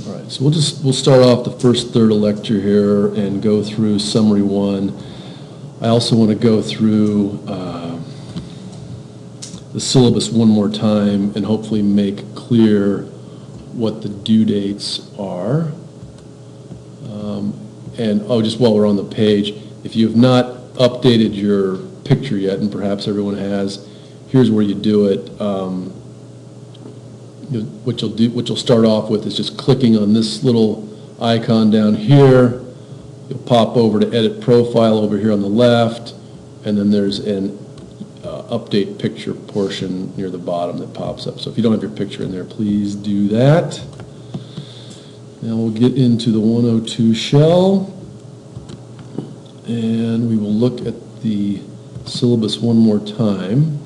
All right, so we'll start off the first third of lecture here and go through summary one. I also want to go through the syllabus one more time and hopefully make clear what the due dates are. And just while we're on the page, if you have not updated your picture yet, and perhaps everyone has, here's where you do it. What you'll start off with is just clicking on this little icon down here. You'll pop over to edit profile over here on the left, and then there's an update picture portion near the bottom that pops up. So if you don't have your picture in there, please do that. Now we'll get into the 102 shell, and we will look at the syllabus one more time.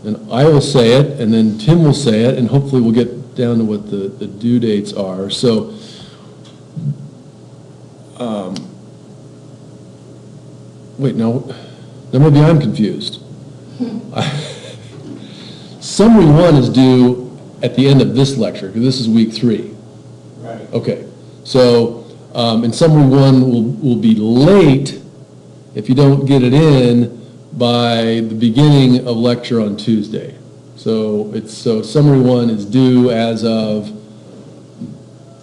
And I will say it, and then Tim will say it, and hopefully we'll get down to what the due dates are. So, wait, no, maybe I'm confused. Summary one is due at the end of this lecture, because this is week 3. Right. Okay, so, and summary one will be late if you don't get it in by the beginning of lecture on Tuesday. So summary one is due as of,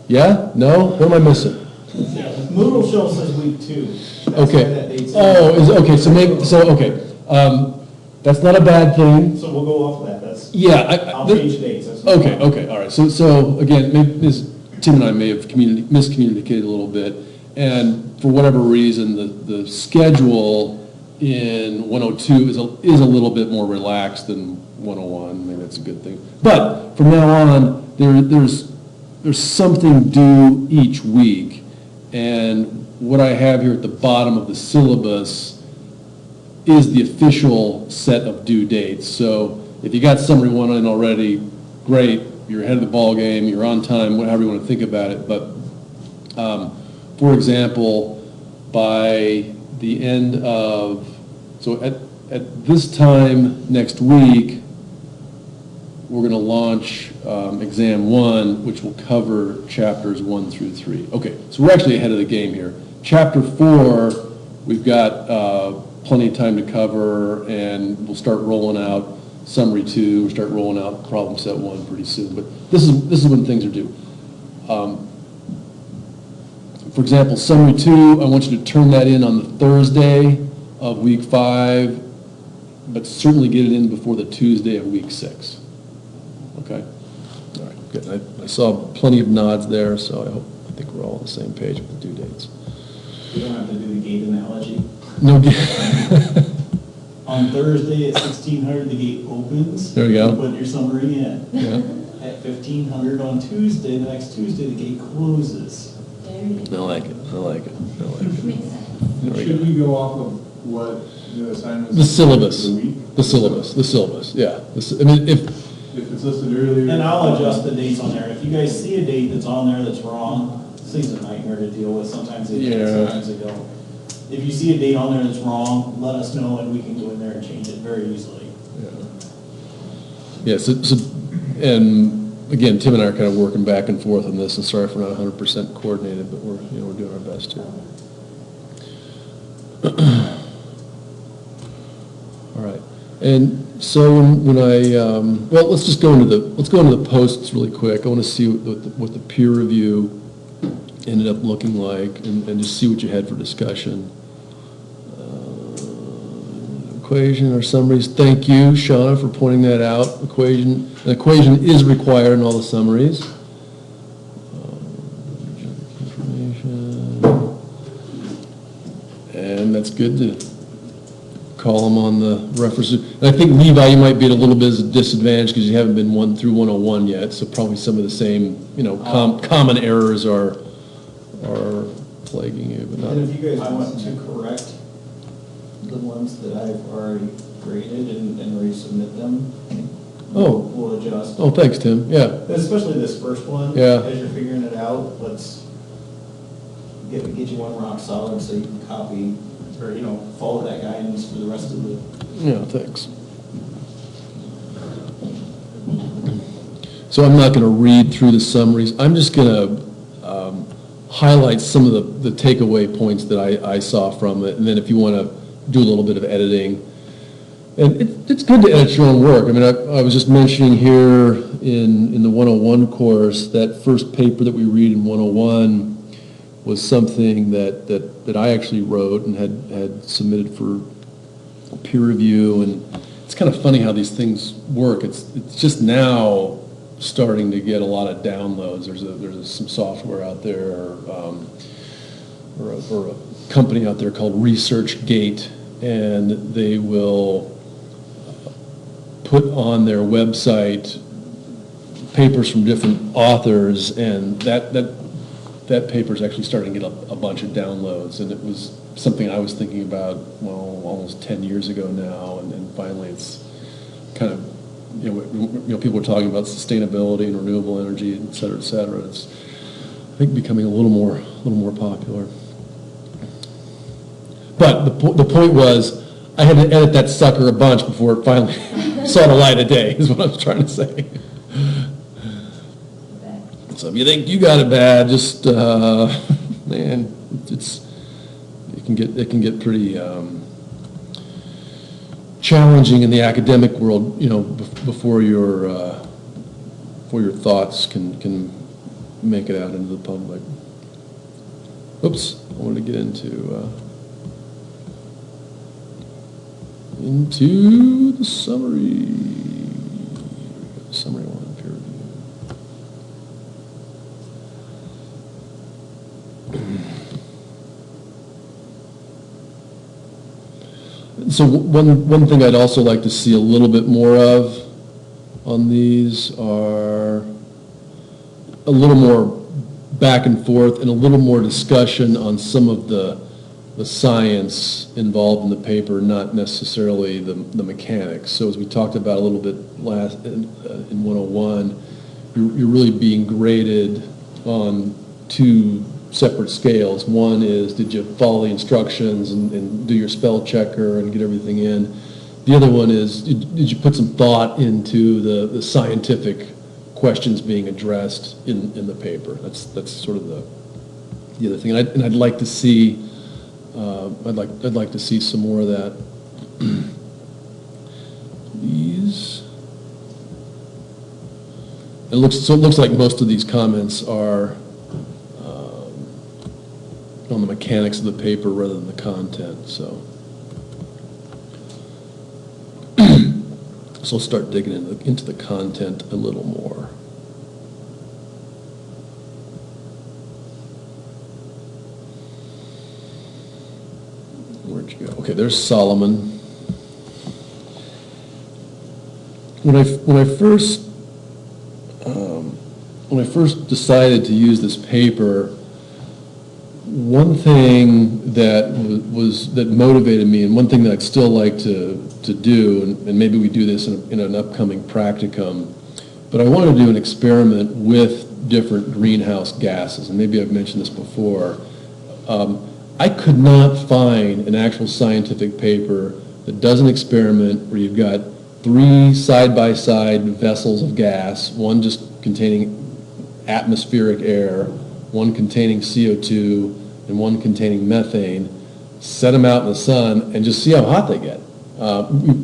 yeah? No? What am I missing? Yeah, Moodle show says week 2. That's Okay. why that date's Okay, that's not a bad thing. So we'll go off of that. That's, Yeah. I'll change dates. That's no Okay, problem. all right. So again, Tim and I may have miscommunicated a little bit, and for whatever reason, the schedule in 102 is a little bit more relaxed than 101. Maybe that's a good thing. But from now on, there's something due each week, and what I have here at the bottom of the syllabus is the official set of due dates. So if you got summary one in already, great, you're ahead of the ball game, you're on time, whatever you want to think about it. But for example, by the end of, so at this time next week, we're going to launch exam 1, which will cover chapters 1 through 3. Okay, so we're actually ahead of the game here. Chapter 4, we've got plenty of time to cover, and we'll start rolling out summary 2, we'll start rolling out problem set 1 pretty soon. But this is when things are due. For example, summary 2, I want you to turn that in on the Thursday of week 5, but certainly get it in before the Tuesday of week 6. Okay? All right, good. I saw plenty of nods there, so I think we're all on the same page with the due dates. You don't have to do the gate analogy. No. On Thursday at 1600, the gate opens. There we go. You put your summary in. Yeah. At 1500 on Tuesday, the next Tuesday, the gate closes. I like it. Makes sense. There we Should go. we go off of what the assignments? The syllabus. For the week? The syllabus, yeah. I mean, if, If it's listed earlier. And I'll adjust the dates on there. If you guys see a date that's on there that's wrong, this thing's a nightmare to deal with. Sometimes they do, Yeah. sometimes they don't. If you see a date on there that's wrong, let us know and we can go in there and change it very easily. yeah, so, and again, Tim and I are kind of working back and forth on this, and sorry if we're not 100% coordinated, but we're doing our best here. All right, and so when I, well, let's go into the posts really quick. I want to see what the peer review ended up looking like, and just see what you had for discussion. Equation or summaries. Thank you, Shauna, for pointing that out. An equation is required in all the summaries. Information. And that's good to call them on the references. And I think, Levi, you might be at a little bit of a disadvantage because you haven't been 1 through 101 yet, so probably some of the same, common errors are plaguing you, but not. And if you guys want to correct the ones that I've already graded and resubmit them, Oh. we'll adjust. Oh, thanks, Tim. Yeah. Especially this first one. Yeah. As you're figuring it out, let's get you one rock solid so you can copy or, follow that guidance for the rest of the. Yeah, thanks. So I'm not going to read through the summaries. I'm just going to highlight some of the takeaway points that I saw from it, and then if you want to do a little bit of editing. And it's good to edit your own work. I mean, I was just mentioning here in the 101 course, that first paper that we read in 101 was something that I actually wrote and had submitted for peer review. And it's kind of funny how these things work. It's just now starting to get a lot of downloads. There's some software out there, or a company out there called ResearchGate, and they will put on their website papers from different authors, and that paper is actually starting to get a bunch of downloads. And it was something I was thinking about, well, almost 10 years ago now, and finally it's kind of, you know, people are talking about sustainability and renewable energy, et cetera, et cetera. It's, I think, becoming a little more popular. But the point was, I had to edit that sucker a bunch before it finally saw the light of day, is what I was trying to say. So if you think you got it bad, just, man, it can get pretty challenging in the academic world, you know, before your thoughts can make it out into the public. Oops, I wanted to get into the summary. Summary one, peer review. So one thing I'd also like to see a little bit more of on these are a little more back and forth and a little more discussion on some of the science involved in the paper, not necessarily the mechanics. So as we talked about a little bit last in 101, you're really being graded on two separate scales. One is, did you follow the instructions and do your spell checker and get everything in? The other one is, did you put some thought into the scientific questions being addressed in the paper? That's sort of the other thing. And I'd like to see I'd like to see some more of that. These. It looks like most of these comments are on the mechanics of the paper rather than the content. So I'll start digging into the content a little more. Where'd you go? Okay, there's Solomon. When I first decided to use this paper, one thing that motivated me, and one thing that I'd still like to do, and maybe we do this in an upcoming practicum, but I wanted to do an experiment with different greenhouse gases, and maybe I've mentioned this before. I could not find an actual scientific paper that does an experiment where you've got 3 side-by-side vessels of gas, one just containing atmospheric air, one containing CO2, and one containing methane, set them out in the sun, and just see how hot they get.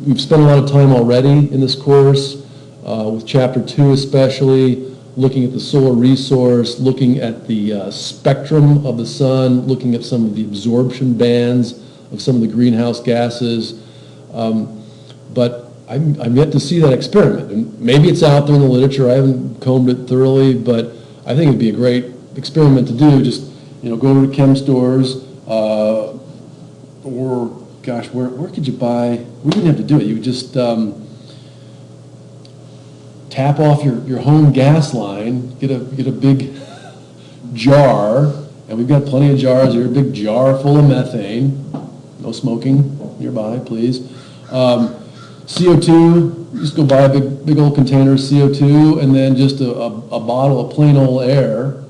We've spent a lot of time already in this course, with Chapter 2 especially, looking at the solar resource, looking at the spectrum of the sun, looking at some of the absorption bands of some of the greenhouse gases. But I'm yet to see that experiment. And maybe it's out there in the literature. I haven't combed it thoroughly, but I think it'd be a great experiment to do. Just, go over to chem stores, or gosh, where could you buy? We didn't have to do it. You would just tap off your home gas line, get a big jar, and we've got plenty of jars here, a big jar full of methane. No smoking nearby, please. CO2, just go buy a big old container of CO2, and then just a bottle of plain old air,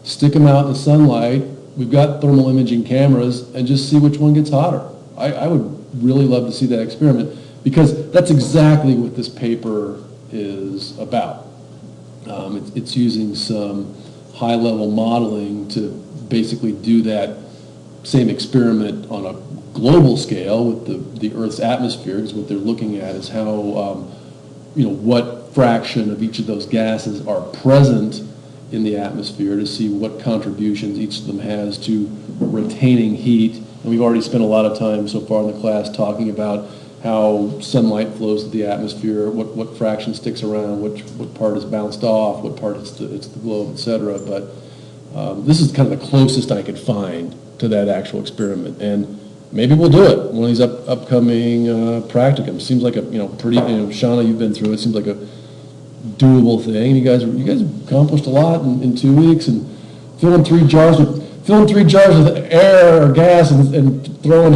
stick them out in the sunlight. We've got thermal imaging cameras, and just see which one gets hotter. I would really love to see that experiment, because that's exactly what this paper is about. It's using some high-level modeling to basically do that same experiment on a global scale with the Earth's atmosphere, because what they're looking at is how, what fraction of each of those gases are present in the atmosphere, to see what contributions each of them has to retaining heat. And we've already spent a lot of time so far in the class talking about how sunlight flows through the atmosphere, what fraction sticks around, what part is bounced off, what part it's the globe, et cetera. But this is kind of the closest I could find to that actual experiment. And maybe we'll do it, one of these upcoming practicums. Seems like a, pretty, Shauna, you've been through it, seems like a doable thing. You guys accomplished a lot in 2 weeks, and filling 3 jars with air or gas and throwing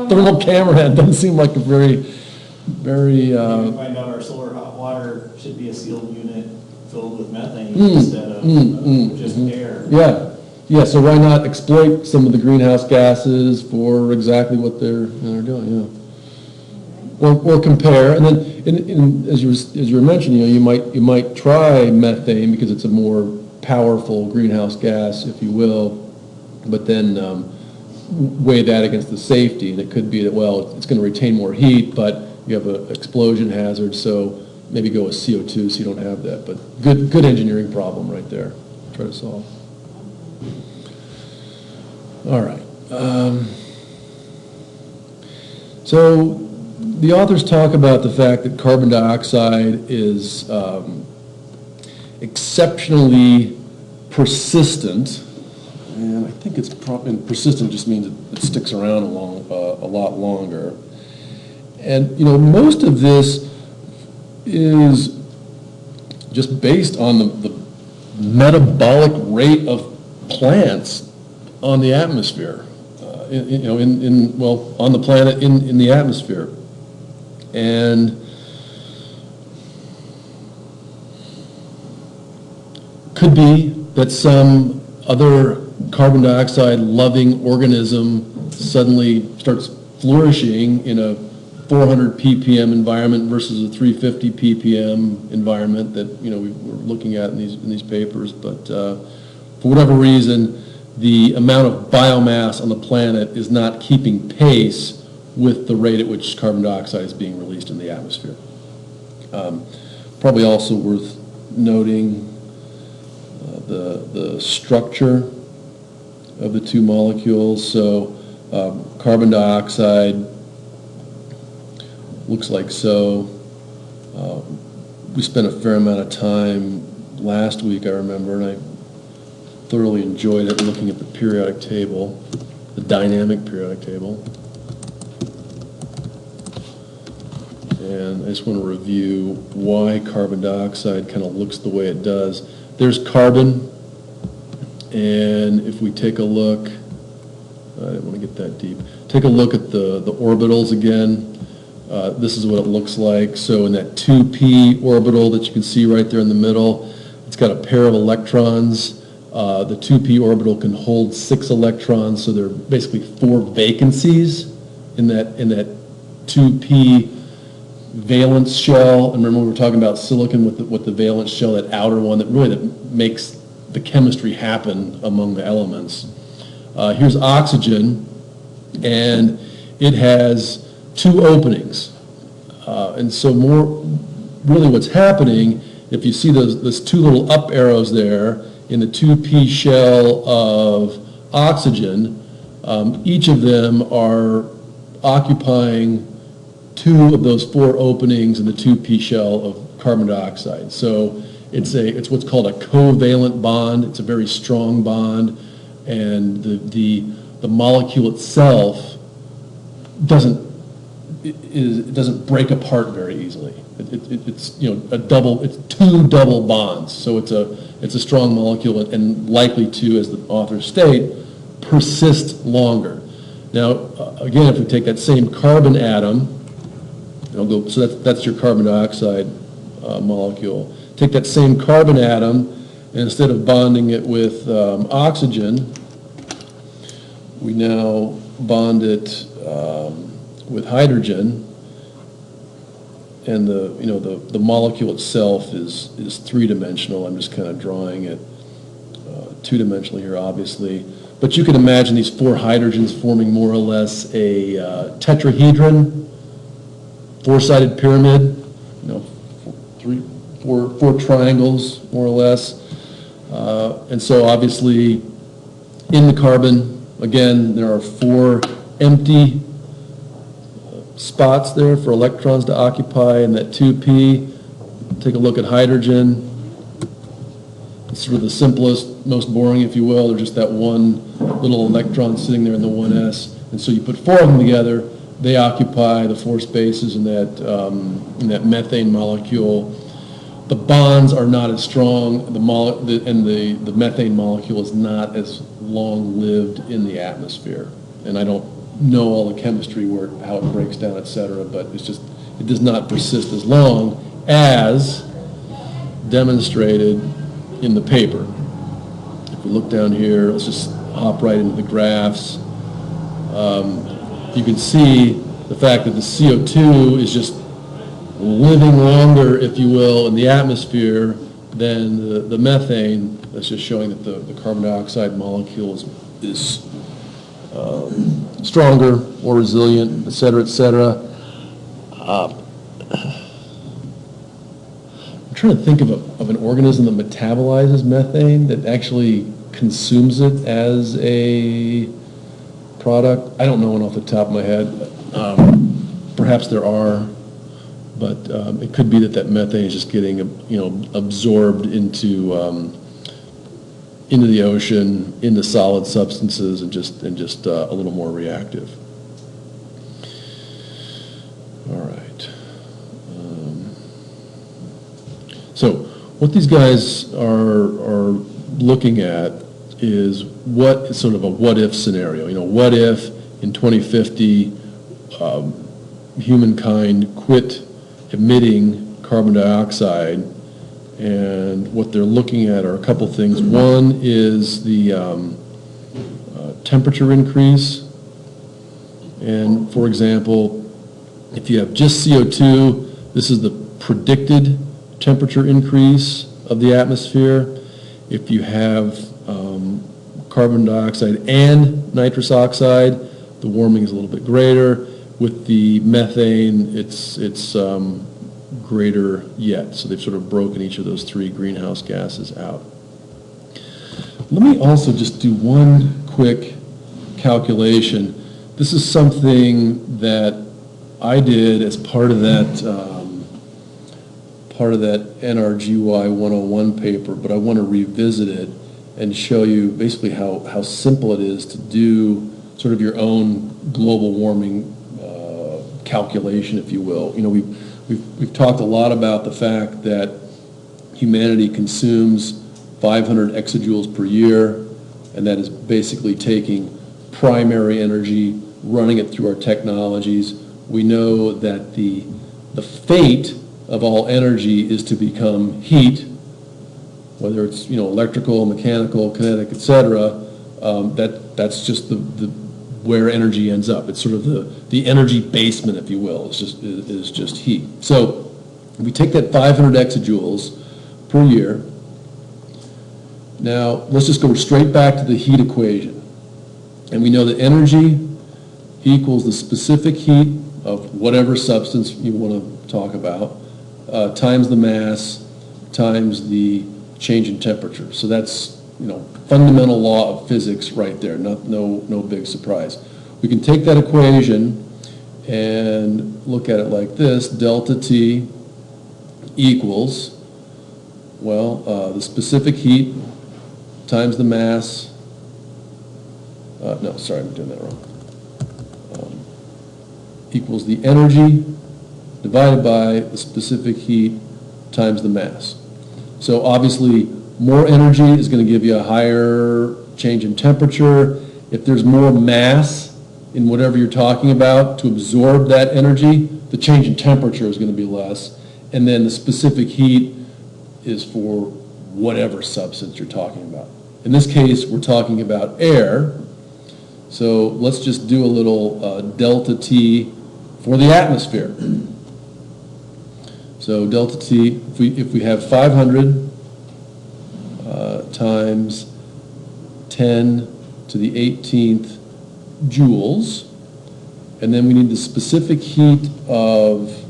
thermal camera at it doesn't seem like a very We find out our solar hot water should be a sealed unit filled with methane instead of just air. Yeah, so why not exploit some of the greenhouse gases for exactly what they're doing, yeah. Or compare, and then as you were mentioning, you might try methane because it's a more powerful greenhouse gas, if you will, but then weigh that against the safety, and it could be that, well, it's going to retain more heat, but you have an explosion hazard, so maybe go with CO2 so you don't have that. But good engineering problem right there. Try to solve. All right. So the authors talk about the fact that carbon dioxide is exceptionally persistent, and I think and persistent just means it sticks around a lot longer. And most of this is just based on the metabolic rate of plants on the atmosphere, on the planet in the atmosphere. And could be that some other carbon dioxide loving organism suddenly starts flourishing in a 400 ppm environment versus a 350 ppm environment that we were looking at in these papers. But for whatever reason, the amount of biomass on the planet is not keeping pace with the rate at which carbon dioxide is being released in the atmosphere. Probably also worth noting the structure of the two molecules. So carbon dioxide looks like so. We spent a fair amount of time last week, I remember, and I thoroughly enjoyed it looking at the periodic table, the dynamic periodic table. And I just want to review why carbon dioxide kind of looks the way it does. There's carbon, and if we take a look, I didn't want to get that deep. Take a look at the orbitals again. This is what it looks like. So in that 2p orbital that you can see right there in the middle, it's got a pair of electrons. The 2p orbital can hold 6 electrons, so there are basically 4 vacancies in that 2p valence shell. And remember, we were talking about silicon with the valence shell, that outer one that makes the chemistry happen among the elements. Here's oxygen, and it has 2 openings. And so really what's happening, if you see those 2 little up arrows there in the 2p shell of oxygen, each of them are occupying 2 of those 4 openings in the 2p shell of carbon dioxide. So it's what's called a covalent bond. It's a very strong bond, and the molecule itself doesn't break apart very easily. It's it's 2 double bonds. So it's a strong molecule and likely to, as the authors state, persist longer. Now, again, if we take that same carbon atom, so that's your carbon dioxide molecule. Take that same carbon atom, and instead of bonding it with oxygen, we now bond it with hydrogen. and the molecule itself is three-dimensional. I'm just kind of drawing it two-dimensionally here, obviously. But you can imagine these four hydrogens forming more or less a tetrahedron, four-sided pyramid, four triangles, more or less. And so obviously, in the carbon, again, there are four empty spots there for electrons to occupy in that 2p. Take a look at hydrogen. It's sort of the simplest, most boring, if you will. There's just that one little electron sitting there in the 1s. And so you put four of them together, they occupy the four spaces in that methane molecule. The bonds are not as strong, the methane molecule is not as long-lived in the atmosphere. And I don't know all the chemistry, how it breaks down, et cetera, but it does not persist as long as demonstrated in the paper. If we look down here, let's just hop right into the graphs. You can see the fact that the CO2 is just living longer, if you will, in the atmosphere than the methane. That's just showing that the carbon dioxide molecule is stronger, more resilient, et cetera, et cetera. I'm trying to think of an organism that metabolizes methane, that actually consumes it as a product. I don't know one off the top of my head. Perhaps there are, but it could be that methane is just getting absorbed into the ocean, into solid substances, and just a little more reactive. All right. So what these guys are looking at is sort of a what-if scenario. What if in 2050 humankind quit emitting carbon dioxide? And what they're looking at are a couple things. One is the temperature increase. And for example, if you have just CO2, this is the predicted temperature increase of the atmosphere. If you have carbon dioxide and nitrous oxide, the warming is a little bit greater. With the methane, it's greater yet. So they've sort of broken each of those three greenhouse gases out. Let me also just do one quick calculation. This is something that I did as part of that NRGY 101 paper, but I want to revisit it and show you basically how simple it is to do sort of your own global warming calculation, if you will. We've talked a lot about the fact that humanity consumes 500 exajoules per year, and that is basically taking primary energy, running it through our technologies. We know that the fate of all energy is to become heat, whether it's electrical, mechanical, kinetic, etc. That's just where energy ends up. It's sort of the energy basement, if you will. Is just heat. So if we take that 500 exajoules per year. Now let's just go straight back to the heat equation, and we know that energy equals the specific heat of whatever substance you want to talk about, times the mass, times the change in temperature. So that's fundamental law of physics right there. No big surprise. We can take that equation and look at it like this: delta T equals, the specific heat times the mass. No, sorry, I'm doing that wrong. Equals the energy divided by the specific heat times the mass. So obviously, more energy is going to give you a higher change in temperature. If there's more mass in whatever you're talking about to absorb that energy, the change in temperature is going to be less. And then the specific heat is for whatever substance you're talking about. In this case, we're talking about air. So let's just do a little delta T for the atmosphere. So delta T, if we have 500 times 10 to the 18th joules, and then we need the specific heat of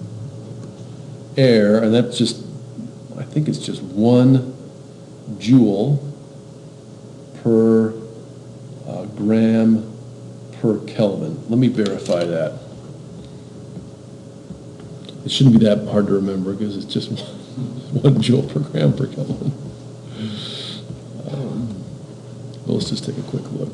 air, and that's just, I think it's just 1 joule per gram per Kelvin. Let me verify that. It shouldn't be that hard to remember because it's just 1 joule per gram per Kelvin. Well, let's just take a quick look.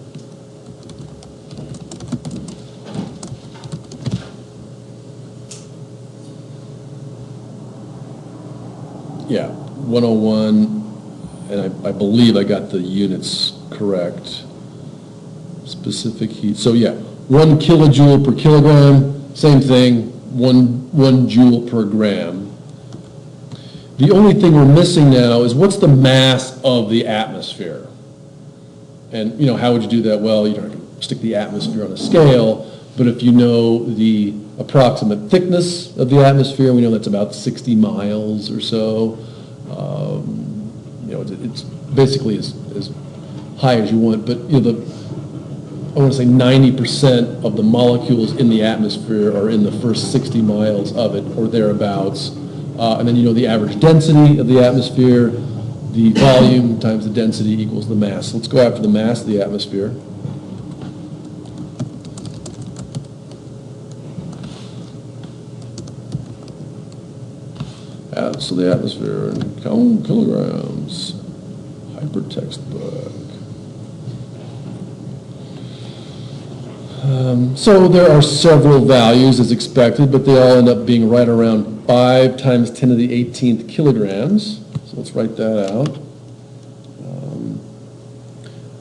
Yeah, 101, and I believe I got the units correct. Specific heat. So yeah, 1 kilojoule per kilogram, same thing, 1 joule per gram. The only thing we're missing now is what's the mass of the atmosphere? And, how would you do that? Well, you don't have to stick the atmosphere on a scale, but if you know the approximate thickness of the atmosphere, we know that's about 60 miles or so. It's basically as high as you want, but, I want to say 90% of the molecules in the atmosphere are in the first 60 miles of it, or thereabouts. And then the average density of the atmosphere, the volume times the density equals the mass. Let's go after the mass of the atmosphere. So the atmosphere in kilograms, hypertext book. So there are several values as expected, but they all end up being right around 5 times 10 to the 18th kilograms. So let's write that out.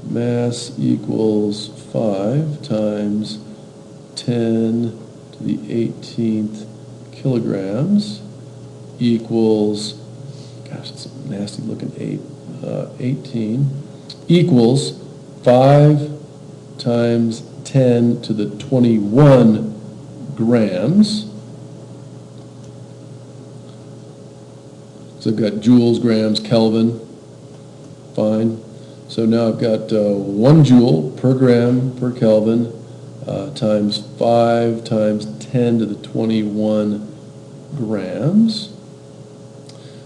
Mass equals 5 times 10 to the 18th kilograms equals, gosh, that's a nasty looking 18, equals 5 times 10 to the 21 grams. So I've got joules, grams, Kelvin, fine. So now I've got 1 joule per gram per Kelvin times 5 times 10 to the 21 grams.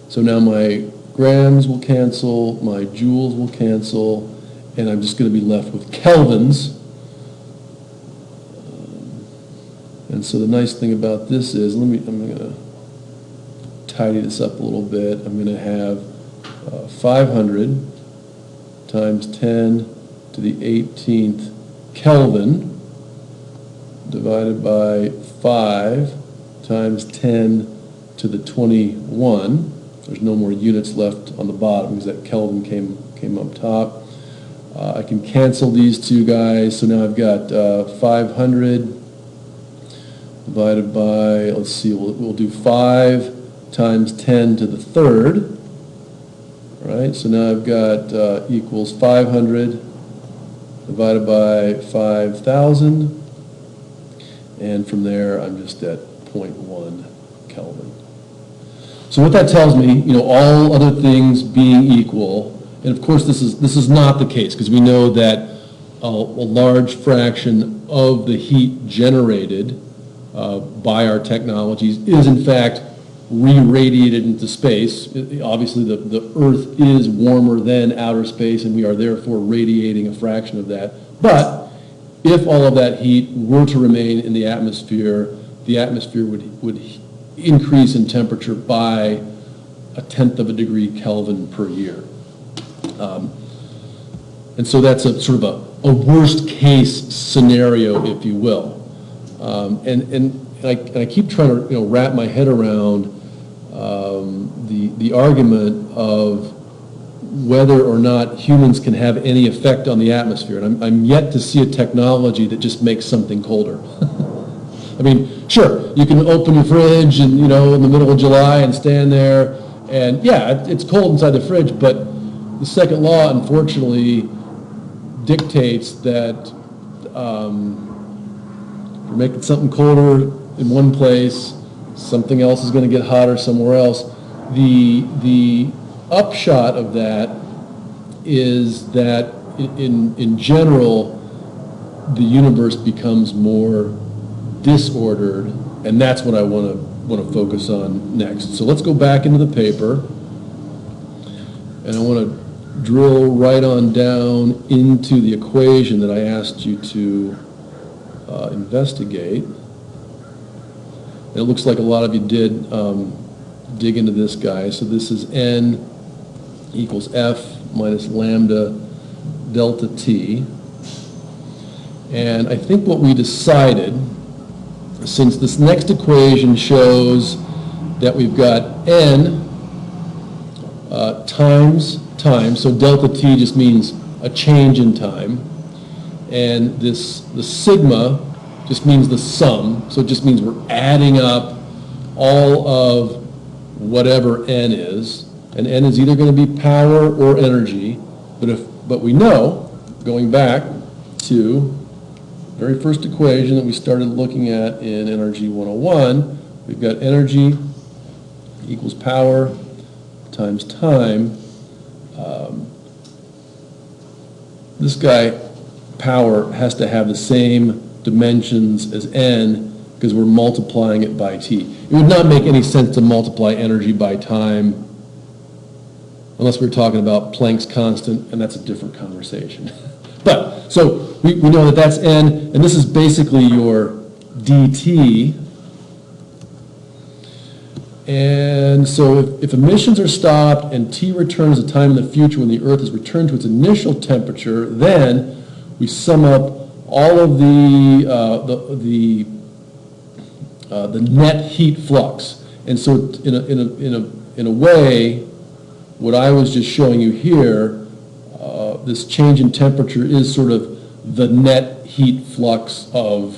So now my grams will cancel, my joules will cancel, and I'm just going to be left with kelvins. And so the nice thing about this is, I'm going to tidy this up a little bit. I'm going to have 500 times 10 to the 18th Kelvin divided by 5 times 10 to the 21. There's no more units left on the bottom because that Kelvin came up top. I can cancel these two guys. So now I've got 500 divided by, let's see, we'll do 5 times 10 to the third. All right, so now I've got equals 500 divided by 5,000. And from there, I'm just at 0.1 Kelvin. So what that tells me, all other things being equal, and of course this is not the case because we know that a large fraction of the heat generated by our technologies is in fact re-radiated into space. Obviously the Earth is warmer than outer space and we are therefore radiating a fraction of that. But if all of that heat were to remain in the atmosphere would increase in temperature by 1/10 of a degree Kelvin per year. And so that's a sort of a worst case scenario, if you will. And I keep trying to wrap my head around the argument of whether or not humans can have any effect on the atmosphere. And I'm yet to see a technology that just makes something colder. I mean, sure, you can open your fridge and, in the middle of July and stand there, and yeah, it's cold inside the fridge, but the second law, unfortunately, dictates that you're making something colder in one place, something else is going to get hotter somewhere else. The upshot of that is that in general, the universe becomes more disordered, and that's what I want to focus on next. So let's go back into the paper, and I want to drill right on down into the equation that I asked you to investigate. And it looks like a lot of you did dig into this guy. So this is N equals F minus lambda delta T. And I think what we decided, since this next equation shows that we've got N times time, so delta T just means a change in time, and the sigma just means the sum, so it just means we're adding up all of whatever N is, and N is either going to be power or energy, but we know, going back to the very first equation that we started looking at in Energy 101, we've got energy equals power times time. This guy, power, has to have the same dimensions as N because we're multiplying it by T. It would not make any sense to multiply energy by time unless we're talking about Planck's constant, and that's a different conversation. But, so we know that that's N, and this is basically your dt. And so if emissions are stopped and T returns a time in the future when the Earth is returned to its initial temperature, then we sum up all of the net heat flux. And so in a way, what I was just showing you here, this change in temperature is sort of the net heat flux of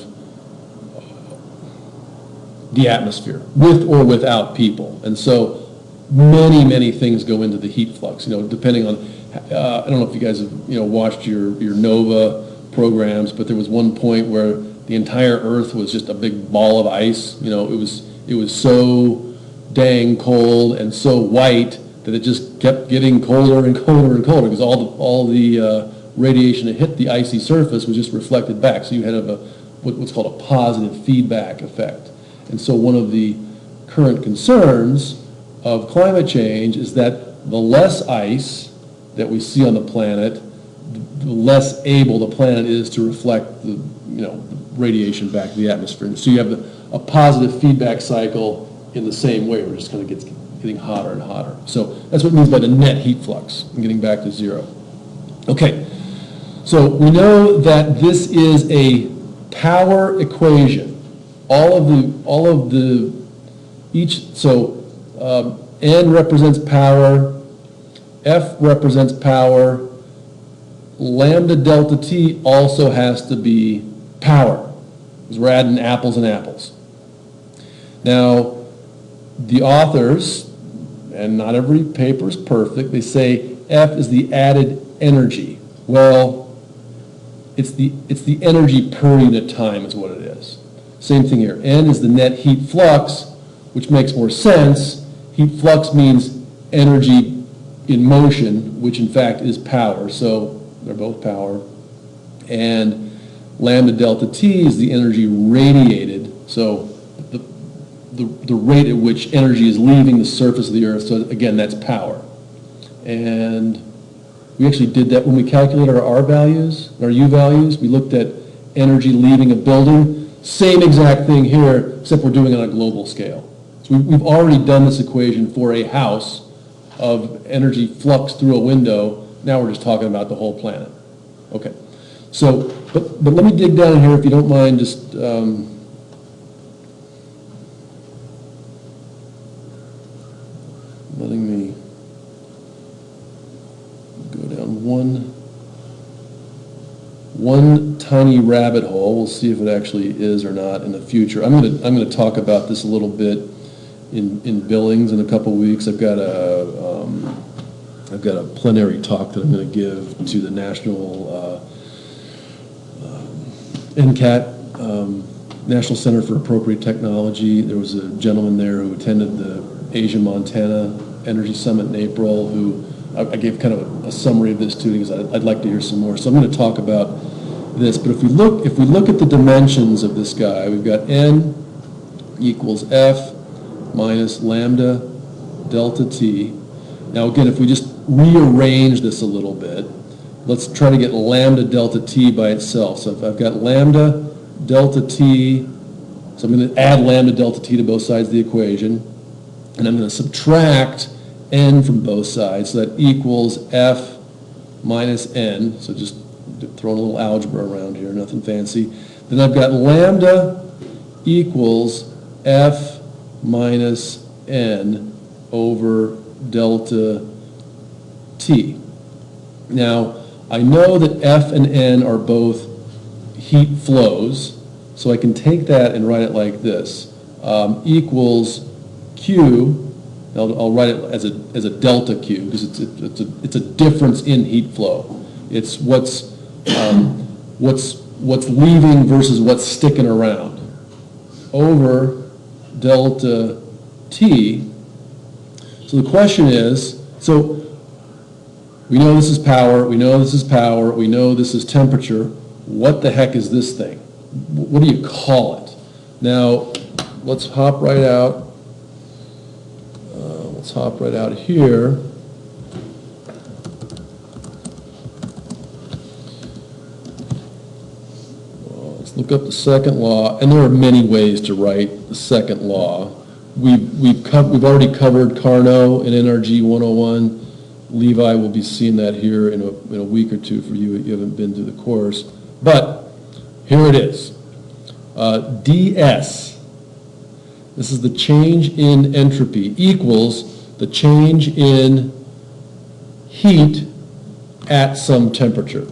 the atmosphere, with or without people. And so many things go into the heat flux, depending on, I don't know if you guys have, watched your NOVA programs, but there was one point where the entire Earth was just a big ball of ice. It was so dang cold and so white that it just kept getting colder and colder and colder because all the radiation that hit the icy surface was just reflected back. So you had what's called a positive feedback effect. And so one of the current concerns of climate change is that the less ice that we see on the planet, the less able the planet is to reflect the radiation back to the atmosphere. And so you have a positive feedback cycle in the same way, where it just kind of getting hotter and hotter. So that's what it means by the net heat flux, and getting back to zero. Okay, so we know that this is a power equation. N represents power, F represents power, lambda delta T also has to be power, because we're adding apples and apples. Now, the authors, and not every paper is perfect, they say F is the added energy. Well, it's the energy per unit time is what it is. Same thing here. N is the net heat flux, which makes more sense. Heat flux means energy in motion, which in fact is power. So they're both power. And lambda delta T is the energy radiated. So the rate at which energy is leaving the surface of the Earth. So again, that's power. And we actually did that when we calculated our R values, our U values. We looked at energy leaving a building. Same exact thing here, except we're doing it on a global scale. So we've already done this equation for a house of energy flux through a window. Now we're just talking about the whole planet. Okay. So, but let me dig down in here, if you don't mind, just letting me go down one tiny rabbit hole. We'll see if it actually is or not in the future. I'm going to talk about this a little bit in Billings in a couple weeks. I've got a plenary talk that I'm going to give to the National NCAT National Center for Appropriate Technology. There was a gentleman there who attended the Asia-Montana Energy Summit in April, who I gave kind of a summary of this too, because I'd like to hear some more. So I'm going to talk about this. But if we look at the dimensions of this guy, we've got N equals F minus lambda delta T. Now again, if we just rearrange this a little bit, let's try to get lambda delta T by itself. So if I've got lambda delta T, so I'm going to add lambda delta T to both sides of the equation, and I'm going to subtract N from both sides, so that equals F minus N, so just throwing a little algebra around here, nothing fancy. Then I've got lambda equals F minus N over delta T. Now, I know that F and N are both heat flows, so I can take that and write it like this, equals Q. I'll write it as a delta Q, because it's a difference in heat flow. It's what's leaving versus what's sticking around over delta T. So the question is, so we know this is power, we know this is power, we know this is temperature. What the heck is this thing? What do you call it? Now, let's hop right out. Let's hop right out here. Let's look up the second law, and there are many ways to write the second law. We've already covered Carnot in NRG 101. Levi will be seeing that here in a week or two for you if you haven't been through the course. But here it is. ds, this is the change in entropy, equals the change in heat at some temperature.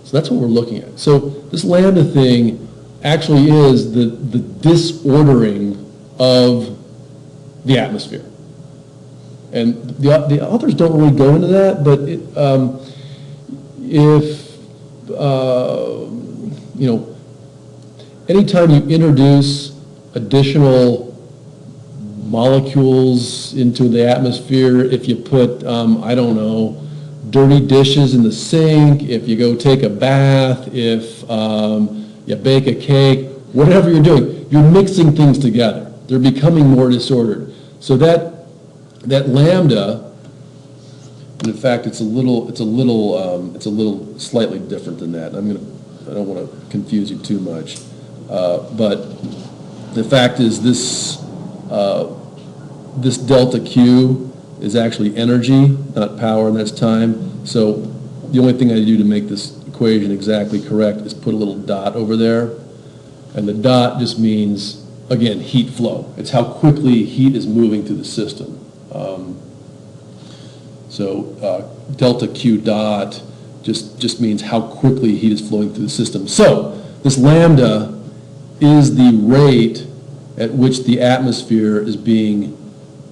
So that's what we're looking at. So this lambda thing actually is the disordering of the atmosphere. And the authors don't really go into that, but anytime you introduce additional molecules into the atmosphere, if you put, dirty dishes in the sink, if you go take a bath, if you bake a cake, whatever you're doing, you're mixing things together. They're becoming more disordered. So that lambda, and in fact, it's a little slightly different than that. I don't want to confuse you too much, but the fact is this delta Q is actually energy, not power, and that's time. So the only thing I do to make this equation exactly correct is put a little dot over there, and the dot just means, again, heat flow. It's how quickly heat is moving through the system. Delta Q dot just means how quickly heat is flowing through the system. So this lambda is the rate at which the atmosphere is being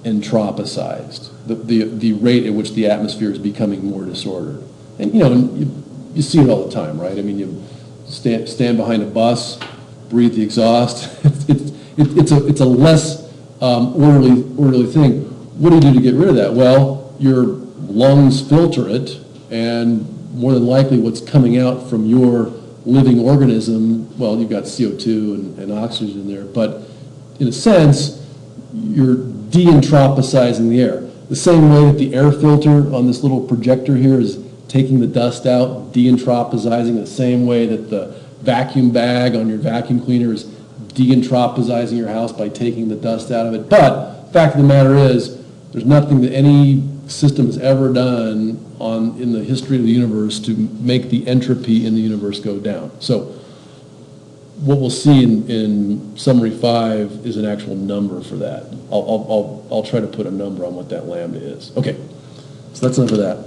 entropicized, the rate at which the atmosphere is becoming more disordered. And you see it all the time, right? I mean, you stand behind a bus, breathe the exhaust. It's a less orderly thing. What do you do to get rid of that? Well, your lungs filter it, and more than likely what's coming out from your living organism, well, you've got CO2 and oxygen in there, but in a sense, you're de-entropicizing the air. The same way that the air filter on this little projector here is taking the dust out, de-entropicizing, the same way that the vacuum bag on your vacuum cleaner is de-entropicizing your house by taking the dust out of it. But the fact of the matter is, there's nothing that any system has ever done in the history of the universe to make the entropy in the universe go down. So what we'll see in summary 5 is an actual number for that. I'll try to put a number on what that lambda is. Okay, so that's enough of that.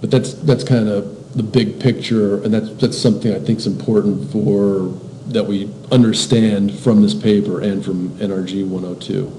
But that's kind of the big picture, and that's something I think is important that we understand from this paper and from NRG 102.